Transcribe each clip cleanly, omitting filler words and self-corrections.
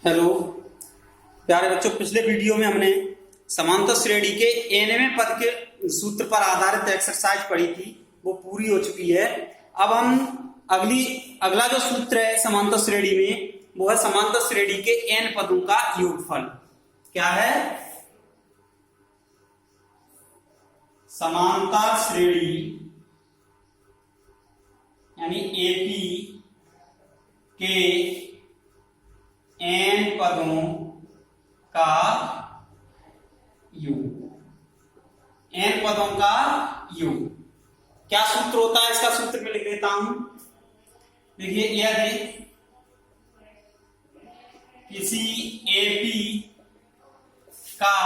Hello प्यारे बच्चों, पिछले वीडियो में हमने समांतर श्रेणी के nवें पद के सूत्र पर आधारित एक्सरसाइज पढ़ी थी, वो पूरी हो चुकी है। अब हम अगला जो सूत्र है समांतर श्रेणी में, वो है समांतर श्रेणी के n पदों का योगफल। क्या है? समांतर श्रेणी यानी एपी के n पदों का योग। n पदों का योग क्या सूत्र होता है? इसका सूत्र मैं लिख देता हूं। देखिए, यदि किसी एपी का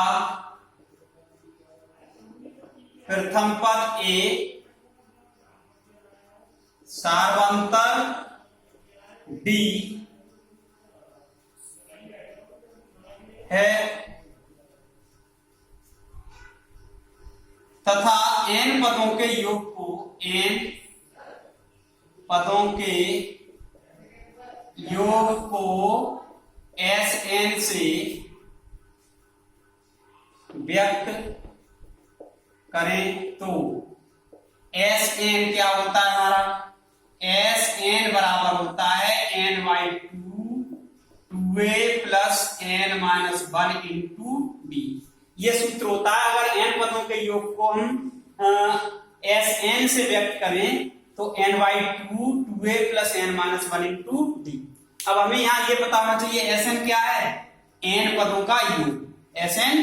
प्रथम पद ए सार्वंतर डी है तथा n पदों के योग को n पदों के योग को Sn से व्यक्त करें तो Sn क्या होता है हमारा? Sn बराबर होता है n/2 2a plus n minus 1 into b। ये सूत्र होता है। अगर n पदों के योग को हम Sn से व्यक्त करें तो n/2 2a plus n minus 1 into b। अब हमें यहाँ ये पता होना चाहिए Sn क्या है? n पदों का योग। Sn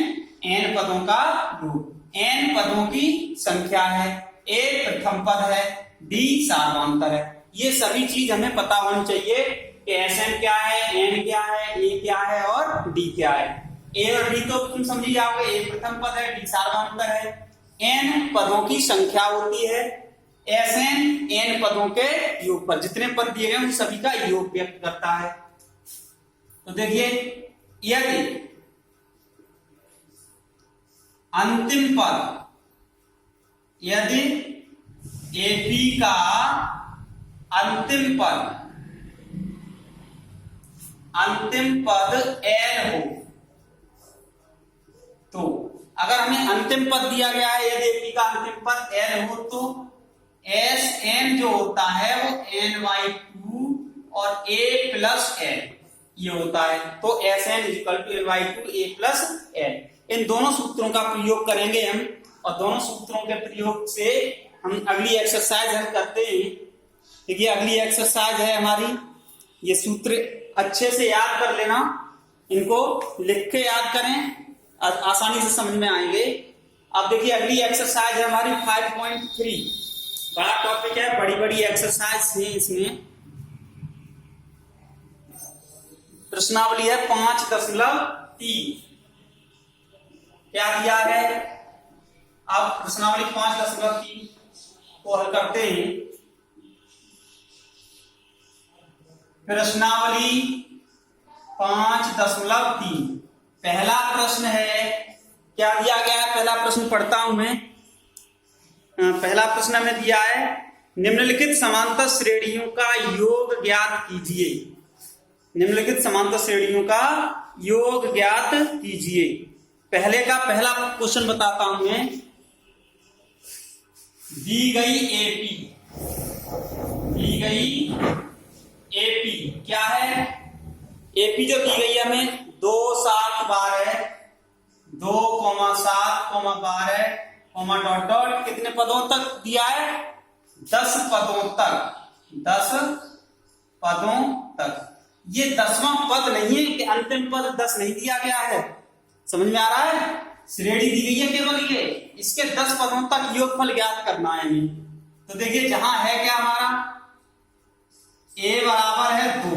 n पदों का योग। n पदों की संख्या है, a प्रथम पद है, d सार्वंतर है। ये सभी चीज हमें पता होनी चाहिए कि Sn क्या है, n क्या है, a क्या है और d क्या है। a और d तो तुम समझी जाओगे, a प्रथम पद है, d सार्वंतर है। n पदों की संख्या होती है। Sn n पदों के योग पर, जितने पद दिए गए उन सभी का योग व्यक्त करता है। तो देखिए, यदि अंतिम पद, यदि AP का अंतिम पद n हो, तो अगर हमें अंतिम पद दिया गया है, यदि AP का अंतिम पद n हो तो Sn जो होता है वो n/2 और a प्लस n ये होता है। तो Sn = n/2 a plus n। इन दोनों सूत्रों का प्रयोग करेंगे हम, और दोनों सूत्रों के प्रयोग से हम अगली एक्सरसाइज हल करते हैं। देखिए, अगली एक्सरसाइज है हमारी, ये सूत्र अच्छे से याद कर लेना, इनको लिख के याद करें, आसानी से समझ में आएंगे। अब देखिए, अगली एक्सरसाइज है हमारी 5.3। बड़ा टॉपिक है, बड़ी बड़ी एक्सरसाइज है इसमें। प्रश्नावली है 5.3। क्या दिया है? अब प्रश्नावली 5.3 को हल करते हैं। प्रश्नावली 5.3 पहला प्रश्न है। क्या दिया गया है? पहला प्रश्न पढ़ता हूं मैं। पहला प्रश्न हमें दिया है, निम्नलिखित समांतर श्रेणियों का योग ज्ञात कीजिए। निम्नलिखित समांतर श्रेणियों का योग ज्ञात कीजिए। पहला क्वेश्चन बताता हूं मैं। दी गई एपी क्या है? एपी जो दी गई है हमें 2 7 12 2, 7, 12 कितने पदों तक दिया है? 10 पदों तक। ये 10वां पद नहीं है कि अंतिम पद 10 नहीं दिया गया है। समझ में आ रहा है? श्रेणी दी गई है केवल ये, इसके 10 पदों तक योगफल ज्ञात करना है हमें। तो देखिए, जहां है क्या हमारा, a बराबर है 2,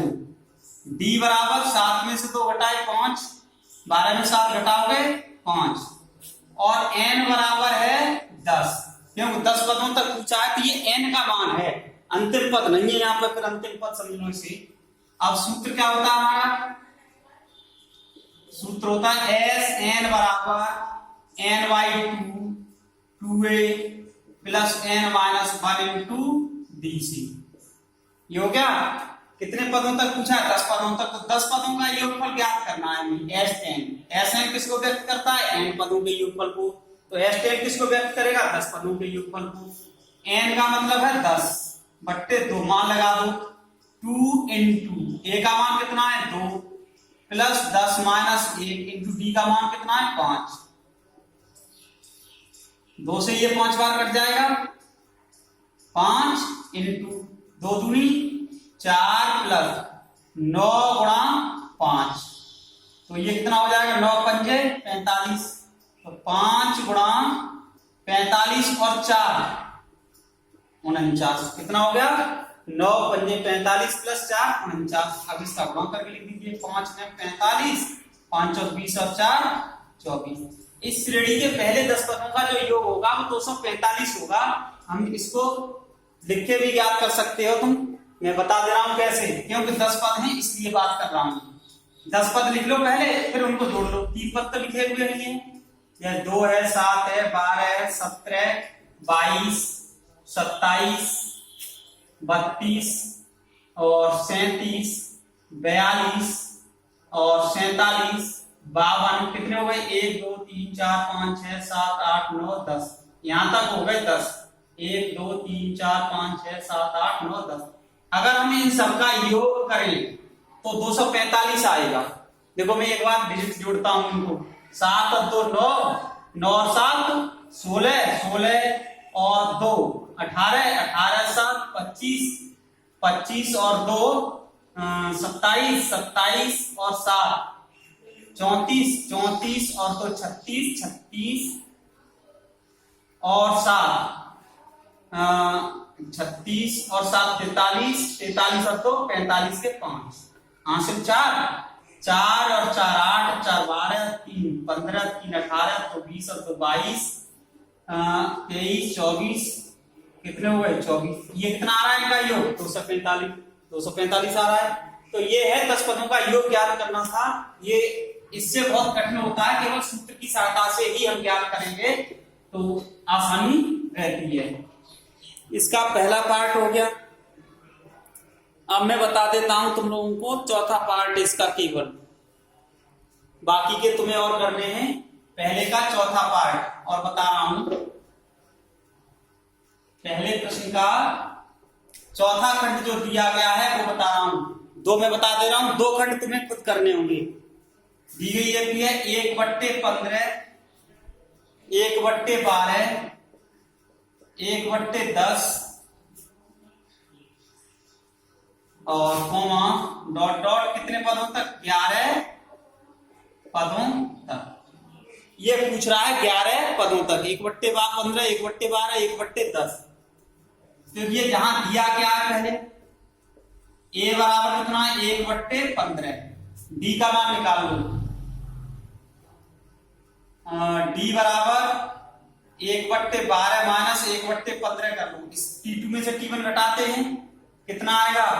d बराबर 7 में से 2 घटाए 5, 12 में 7 घटाओगे 5, और n बराबर है 10। क्यों? 10 पदों तक पूछा है तो ये n का मान है, अंतिम पद नहीं है यहाँ पर। फिर अंतिम पद समझ लो इसे। अब सूत्र क्या होता है हमारा? सूत्र होता है Sn बराबर n/2 2a plus n minus 1 into d सी। ये हो गया। कितने पदों तक पूछा है? 10 पदों तक। तो 10 पदों का योगफल ज्ञात करना है हमें। Sn किसको व्यक्त करता है? n पदों के योगफल को। तो S10 किसको व्यक्त करेगा? 10 पदों के योगफल को। n का मतलब है 10 बट्टे 2, मान लगा दो 2 इंटू a का मान कितना है 2 प्लस 10 माइनस 1 इंटू d का मान कितना है 5। 2 से ये 5 बार कट जाएगा, 5 इंटू 2 दूनी 4 प्लस 9 गुणा 5, तो ये कितना हो जाएगा? 9 पंजे 45। तो 5 गुणा 45 और 4 49। कितना हो गया? 9 पंजे 45 प्लस 4 49। अब इसका गुणा करके लिख दीजिए। 5 में 45, 5 और 20 और 4 24। इस श्रेणी के पहले 10 पदों का जो योग होगा वो 245 होगा। हम इसको लिख के भी ज्ञात कर सकते हो तुम, मैं बता दे रहा हूं कैसे, क्योंकि 10 पद हैं इसलिए बात कर रहा हूं। 10 पद लिख लो पहले, फिर उनको जोड़ लो। 3 पद तो लिखे हुए नहीं है, यह 2 है, 7 है, 12 है, 17, 22, 27, 32 और 37, 42 और 47, 52। कितने हो गए? 1 2 3 4 5 6 7 8 9 10। यहां तक हो गए 10। 1 2 3 4 5 6 7 8 9 10। अगर हम इन सबका योग करें तो 245 आएगा। देखो मैं एक बार डिजिट जोड़ता हूं इनको। 7 और 2 9, 9 और 7 16, 16 और 2 18, 18 7 25, 25 और 2 27, 27 और 7 34, 34 और 2 36, 36 और 7 36 और 7 43, 43 और 2 45 के 5 हासिल 4, 4 और 4 8, 4 12, 3 15, 3 18, 2 20 और 2 22, 23 24। कितने हुए? 24। ये कितना आ रहा है इनका योग? 245। 245 आ रहा है। तो ये है 10 पदों का योग ज्ञात करना था। ये इससे बहुत कठिन होता है, केवल सूत्र की सहायता से ही हम ज्ञात करेंगे तो आसानी रहती है। इसका पहला पार्ट हो गया। अब मैं बता देता हूं तुम लोगों को चौथा पार्ट इसका केवल, बाकी के तुम्हें और करने हैं। पहले का चौथा पार्ट और बता रहा हूं। पहले प्रश्न का चौथा खंड जो दिया गया है वो बता रहा हूं। 2 मैं बता दे रहा हूं, 2 खंड तुम्हें खुद करने होंगे। दी गई है 1/15, 1/12, 1/10 और कोमा डॉट डॉट कितने पदों तक? 11 पदों तक। ये पूछ रहा है 11 पदों तक। 1/15, 1/12, 1/10। तो ये जहां दिया क्या है पहले, a बराबर कितना है? 1/15। d का मान निकाल लो। d बराबर 1/12 माइनस 1/15 कर लो। इस t2 में से t1 घटाते हैं, कितना आएगा?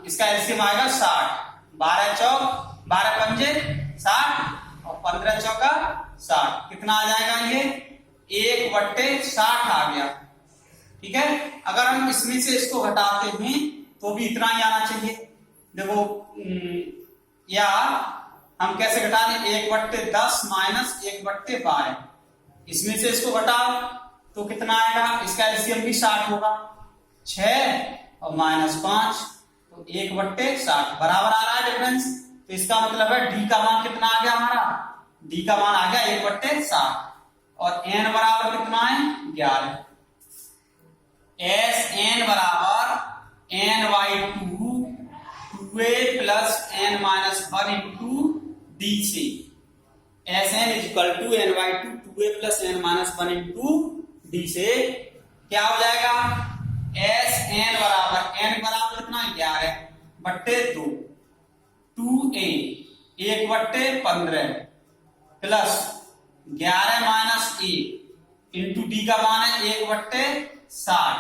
इसका एलसीएम आएगा 60। 12 चौक 12 पंजे 60 और 15 चौका 60। कितना आ जाएगा? ये 1/60 आ गया। ठीक है। अगर हम इसमें से इसको घटाते हैं तो भी इतना ही आना चाहिए। देखो या हम कैसे घटा लें? 1/10 माइनस 1/12। इसमें से इसको घटाओ तो कितना आएगा? इसका एलसीएम भी 60 होगा। 6 और माइनस 5 तो 1/60 बराबर आ रहा है डिफरेंस। तो इसका मतलब है डी का मान कितना आ गया हमारा? डी का मान आ गया 1/60 और n बराबर कितना है? 11। एस एन बराबर n/2 2a plus n minus 1 into d से। S n equal to n/2 2a plus n minus 1 into d से क्या हो जाएगा? एस एन बराबर n बराबर कितना? 11/2 2a 1/15 plus 11 minus 1 into D का मान है 1/60।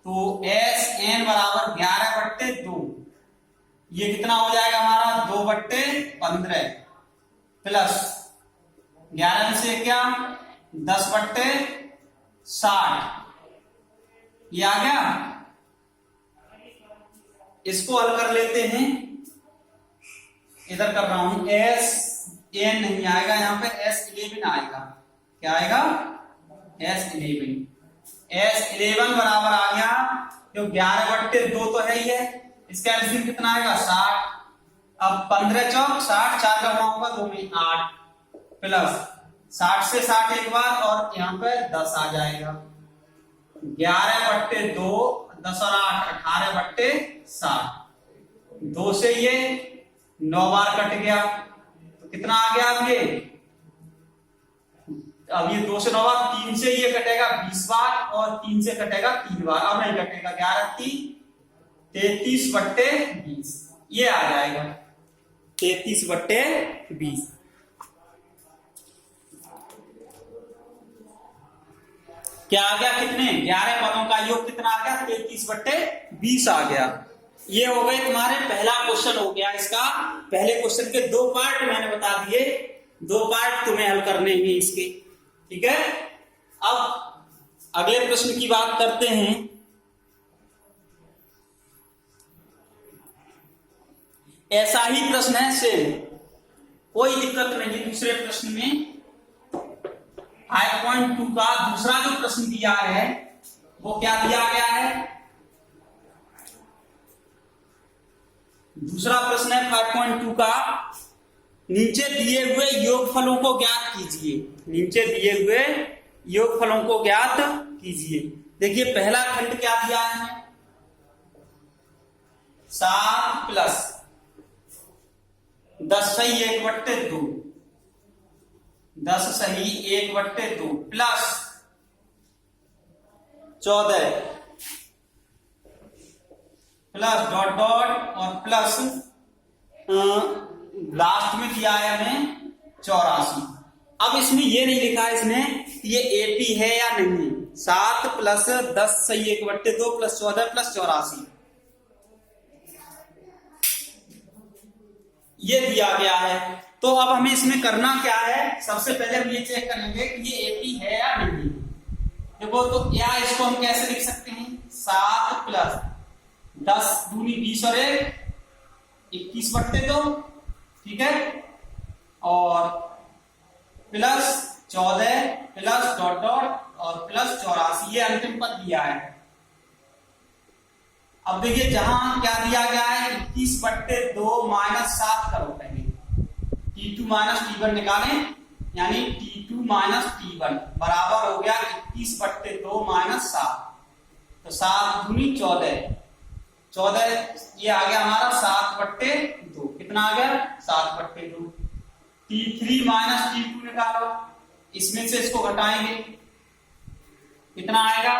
तो एस एन बराबर 11/2। ये कितना हो जाएगा हमारा? 2/15 प्लस 11 में से क्या? 10/60 ये आ गया। इसको हल कर लेते हैं, इधर कर रहा हूं। Sn नहीं आएगा, यहाँ पे S11 आएगा। क्या आएगा? S11। S11 बराबर आ गया, जो 11/2 तो है ही है, इसका एलसीएम कितना आएगा? 60। अब 15 चौक 60, 4 का गुणा होगा 2 में 8, प्लस 60 से 60 एक बार, और यहाँ पे 10 आ जाएगा। 11/2, 10 और 8 18/60। 2 से ये 9 बार कट गया, तो कितना आ गया? अब ये 2 से 9 बार, 3 से ये कटेगा 20 बार, और 3 से कटेगा 3 बार। अब नहीं कटेगा, 11 3 33/20 ये आ जाएगा, 33/20। क्या आ गया? कितने? 11 पदों का योग कितना आ गया? 33/20 आ गया। ये हो गए तुम्हारे पहला क्वेश्चन हो गया। इसका पहले क्वेश्चन के 2 पार्ट मैंने बता दिए, 2 पार्ट तुम्हें हल करने हैं इसके, ठीक है। अब अगले प्रश्न की बात करते हैं। ऐसा ही प्रश्न है सेम, कोई दिक्कत नहीं। दूसरे प्रश्न में 5.2 का दूसरा जो प्रश्न दिया है वो क्या दिया गया है? दूसरा प्रश्न है 5.2 का, नीचे दिए हुए योगफलों को ज्ञात कीजिए। नीचे दिए हुए योगफलों को ज्ञात कीजिए। देखिए पहला खंड क्या दिया है? 7 प्लस 10 सही 1/2, 10 सही 1/2 प्लस 14 प्लस डॉट डॉट और प्लस लास्ट में दिया है हमें 84। अब इसमें ये नहीं लिखा है इसने ये एपी है या नहीं। 7 प्लस 10 सही 1/2 प्लस 14 प्लस 84 ये दिया गया है। तो अब हमें इसमें करना क्या है? सबसे पहले हम ये चेक करेंगे कि ये एपी है या नहीं। देखो तो क्या इसको हम कैसे लिख सकते हैं? 7 प्लस 10 दूनी 20 और 1 21/2, ठीक है, और प्लस 14 प्लस डॉट डॉट और प्लस 84 ये अंतिम पद दिया है। अब देखिए जहां क्या दिया गया है 21/2 माइनस 7 करो पहले, T2 माइनस T1 निकालें, यानी T2 माइनस T1 बराबर हो गया 21/2 माइनस 7। तो 7 दूनी 14, 14 ये आ गया हमारा 7/2। कितना आ गया? 7/2। T3 माइनस T2 निकालो, इसमें से इसको घटाएंगे, कितना आएगा?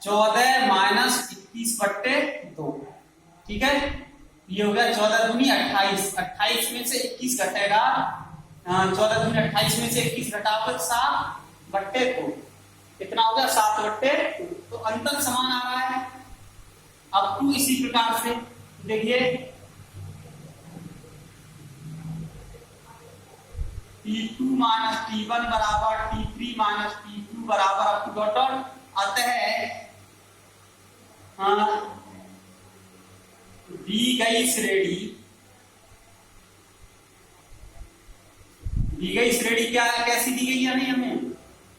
14 माइनस 21/2, ठीक है। ये हो गया 14 दूनी 28, 28 में से 21 घटेगा, 14 दूनी 28 में से 21 घटाओ तो 7/2, कितना हो गया? 7/2। तो अंतर समान आ रहा है। अब टू इसी प्रकार से देखिए T2 माइनस T1 बराबर T3 माइनस T2 बराबर अप टू डॉट डॉट। अतः दी गई श्रेणी क्या कैसी दी गई है? नहीं हमें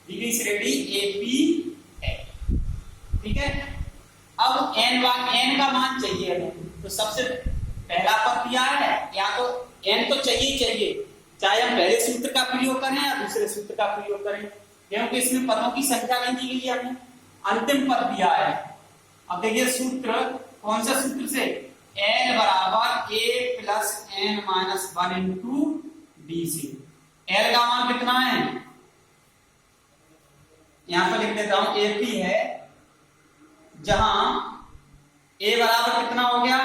दी गई श्रेणी एपी है, ठीक है। अब n का मान चाहिए हमें, तो सबसे पहला पद दिया है, या तो n तो चाहिए, चाहे हम पहले सूत्र का प्रयोग करें या दूसरे सूत्र का प्रयोग करें, क्योंकि इसमें पदों की संख्या नहीं दी गई है हमें, अंतिम पद दिया है। अब देखिए सूत्र, कौन सा सूत्र से? n बराबर a plus n minus 1 into d से। l का मान कितना है? यहां पर लिख देता हूं AP है, जहां a बराबर कितना हो गया?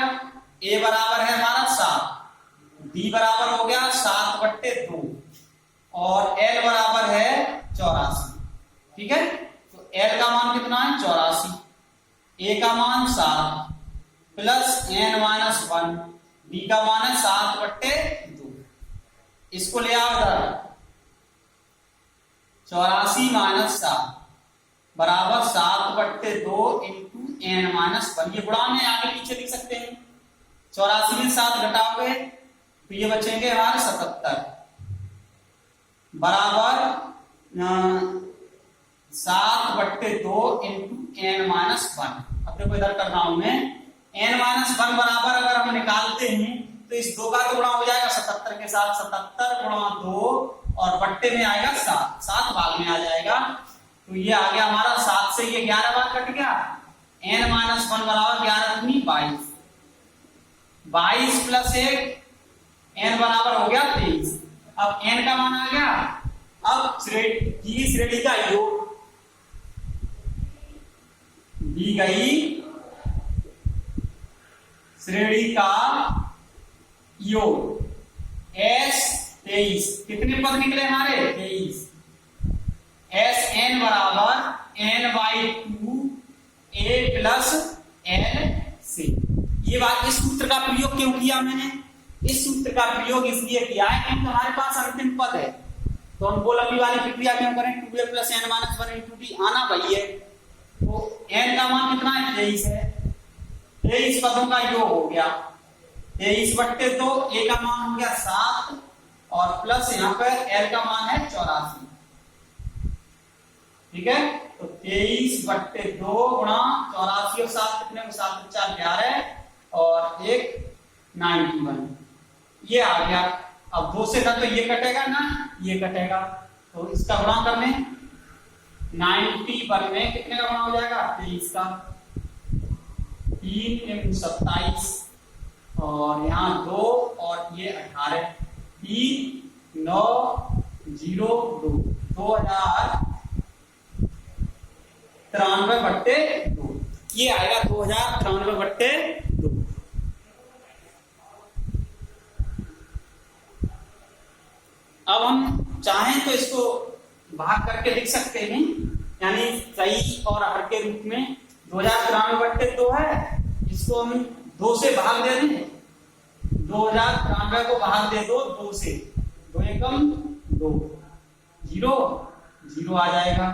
a बराबर है हमारा 7, b बराबर हो गया 7/2 और l बराबर है 84, ठीक है। तो l का मान कितना है? 84, a का मान 7 प्लस n माइनस 1, b का मान है 7/2। इसको ले आओ इधर, 84 माइनस 7 बराबर 7 7/2 इंटू n-1, ये गुणा में आगे पीछे लिख सकते हैं। 84 में 7 घटाओगे तो ये बचेंगे हमारे 77 बराबर 7/2 इंटू n-1। अब देखो इधर कर रहा हूं मैं, n-1 बराबर अगर हम निकालते हैं तो इस 2 का गुणा हो जाएगा 77 के साथ, 77 गुणा 2 और बट्टे में आएगा 7 भाग में आ जाएगा। तो ये आ गया हमारा 7 से ये 11 बार कट गया, n-1 बराबर 11 दूनी 22, 22 प्लस 1 n बराबर हो गया 23। अब n का मान आ गया। अब श्रेणी का योग दी गई श्रेणी का योग s 23, कितने पद निकले हमारे 23, Sn बराबर n/2 a प्लस l से। ये बात, इस सूत्र का प्रयोग क्यों किया मैंने? इस सूत्र का प्रयोग इसलिए किया है क्योंकि हमारे पास अंतिम पद है, तो हम वो लंबी वाली प्रक्रिया क्यों करें, 2a plus n-1 into d आना भाई है। तो n का मान कितना है 23 है, 23 पदों का योग हो गया 23/2, a का मान हो गया 7 और प्लस यहाँ पर l का मान है 84। ठीक है, तो 23/2 गुणा 84 और 7 कितने को 7 4 11 और 1 91, ये आ गया। अब 2 से तो ये कटेगा ना, ये कटेगा, तो इसका गुणा कर लें 91 में कितने का गुणा हो जाएगा 23 का, 3 × 27 और यहाँ 2 और ये 18, 3 9 0 2 2093/2, ये आएगा 2093/2। अब हम चाहें तो इसको भाग करके लिख सकते हैं, यानी सही और हर के रूप में 2093/2 है, इसको हम 2 से भाग दे दें, 2093 को भाग दे दो 2 से, 2 एकम 2, 0 0 आ जाएगा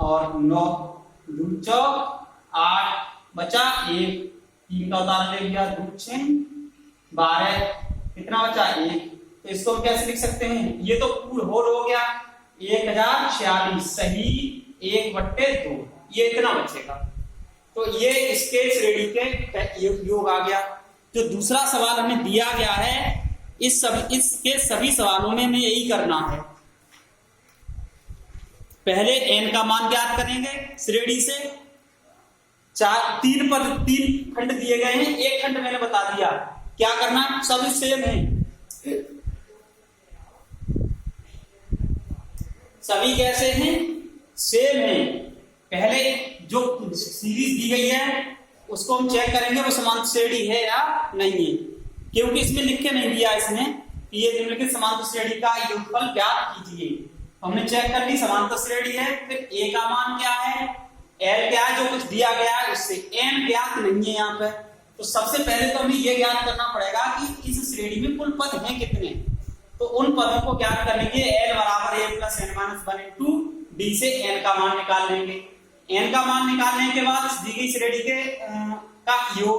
और 9 2 चौक 8 बचा 1, 3 का उतार ले लिया 2 6 12, कितना बचा 1, तो इसको हम कैसे लिख सकते हैं, ये तो पूर्ण होल हो गया 1046 सही 1/2, ये इतना बचेगा। तो ये इसके श्रेणी के योग आ गया। जो दूसरा सवाल हमें दिया गया है, इसके सभी सवालों में हमें यही करना है। पहले n का मान ज्ञात करेंगे श्रेणी से, 3 खंड दिए गए हैं, एक खंड मैंने बता दिया क्या करना, सब सेम है, सभी कैसे हैं सेम है। पहले जो सीरीज दी गई है उसको हम चेक करेंगे वो समांतर श्रेणी है या नहीं है, क्योंकि इसमें लिख के नहीं दिया इसने कि ये निम्नलिखित समांतर श्रेणी का योगफल ज्ञात कीजिए। हमने चेक कर ली समांतर श्रेणी है, फिर a का मान क्या है, l क्या है, जो कुछ दिया गया है उससे, n ज्ञात नहीं है यहाँ पे। तो सबसे पहले तो हमें ये ज्ञात करना पड़ेगा कि इस श्रेणी में कुल पद हैं कितने, तो उन पदों को ज्ञात करने के लिए l बराबर a plus n-1 into d से n का मान निकाल लेंगे। n का मान निकालने के बाद दी गई श्रेणी के का योग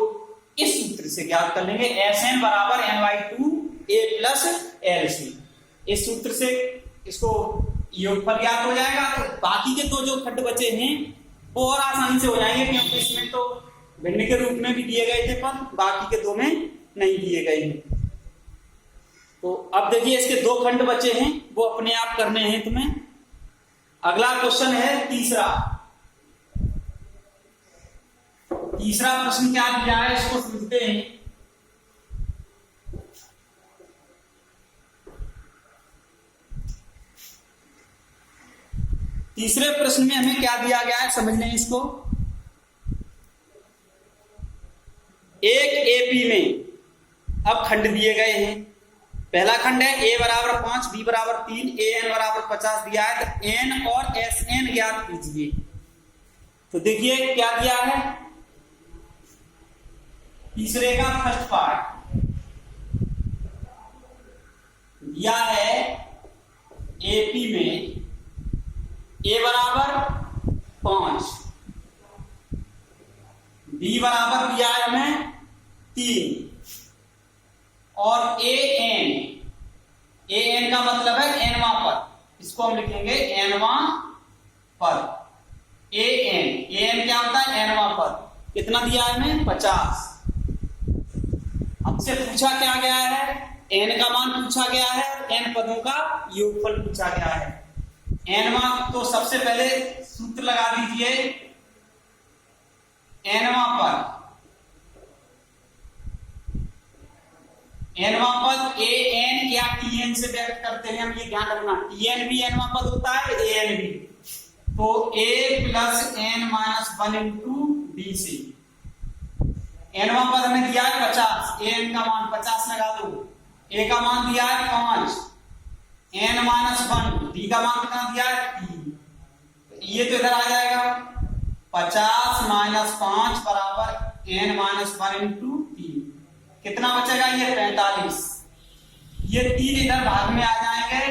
इस सूत्र से ज्ञात कर लेंगे, Sn बराबर n/2 a plus l c। इस सूत्र से इसको योगफल ज्ञात हो जाएगा। तो बाकी के 2 जो खंड बचे हैं वो और आसानी से हो जाएंगे, क्योंकि इसमें तो भिन्न के रूप में भी दिए गए थे पद, बाकी के 2 में नहीं दिए गए हैं। तो अब देखिए इसके 2 खंड बचे हैं, वो अपने आप करने हैं तुम्हें। अगला क्वेश्चन है तीसरा प्रश्न क्या दिया है इसको समझते हैं। तीसरे प्रश्न में हमें क्या दिया गया है समझ लें इसको। एक एपी में अब खंड दिए गए हैं। पहला खंड है a बराबर 5 b बराबर 3 an बराबर 50 दिया है, तो n और sn ज्ञात कीजिए। तो देखिए क्या दिया है, तीसरे का फर्स्ट पार्ट दिया है एपी में a बराबर 5 b बराबर दिया है हमें 3 और an का मतलब है nवां पद, इसको हम लिखेंगे nवां पद। an क्या होता है? nवां पद। कितना दिया है हमें? 50। हमसे पूछा क्या गया है? n का मान पूछा गया है और n पदों का योगफल पूछा गया है। nवां तो सबसे पहले सूत्र लगा दीजिए, nवां पद an या tn से व्यक्त करते हैं हम, ये ध्यान रखना। tn भी nवां पद होता है, an भी। तो a plus n minus 1 into bc। nवां पद हमें दिया है 50, an का मान 50 लगा दो। a का मान दिया है 5, n माइनस 1, b का मान कितना दिया है 3। ये तो इधर आ जाएगा 50 माइनस 5 बराबर n माइनस 1 इंटू 3। कितना बचेगा? ये 45। ये 3 इधर भाग में आ जाएंगे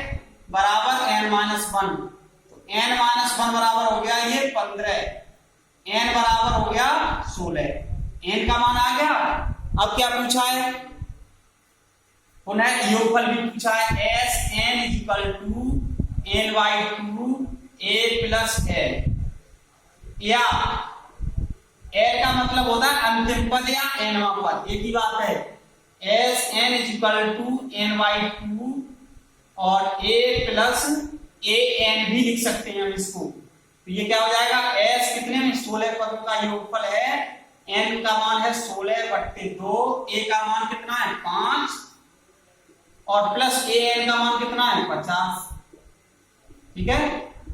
बराबर n माइनस 1। तो n माइनस 1 बराबर हो गया ये 15, n बराबर हो गया 16। n का मान आ गया। अब क्या पूछा है? पुनः योगफल भी पूछा है। S n equal to n by 2 a plus l, या l का मतलब होता है अंतिम पद या nवां पद, एक ही बात है। S n equal to n by 2 और a प्लस a n भी लिख सकते हैं हम इसको। तो ये क्या हो जाएगा? s कितने में? 16 पदों का योगफल है। n का मान है 16/2, a का मान कितना है? 5 और प्लस an का मान कितना है? 50। ठीक है,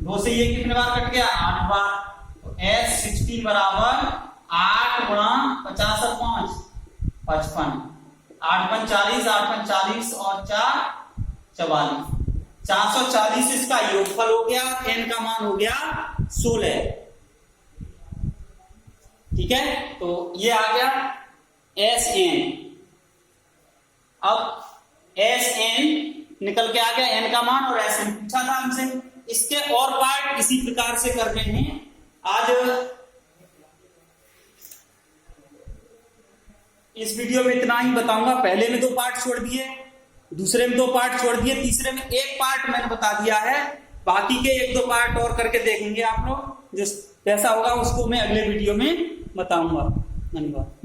2 से ये कितने बार कट गया? 8 बार। तो s 16 बराबर 8 गुणा 50 और 5 55, 8 5 40, 8 5 40 और 4 44, 440 इसका योगफल हो गया। n का मान हो गया 16। ठीक है, तो ये आ गया एस एन। अब एस एन निकल के आ गया, एन का मान और एस एन पूछा था हमसे। इसके और पार्ट इसी प्रकार से करने हैं। आज इस वीडियो में इतना ही बताऊंगा। पहले में 2 पार्ट छोड़ दिए, दूसरे में 2 पार्ट छोड़ दिए, तीसरे में 1 पार्ट मैंने बता दिया है। बाकी के 1-2 पार्ट और करके देखेंगे आप लोग। जो जैसा होगा उसको मैं अगले वीडियो में बताऊंगा। धन्यवाद।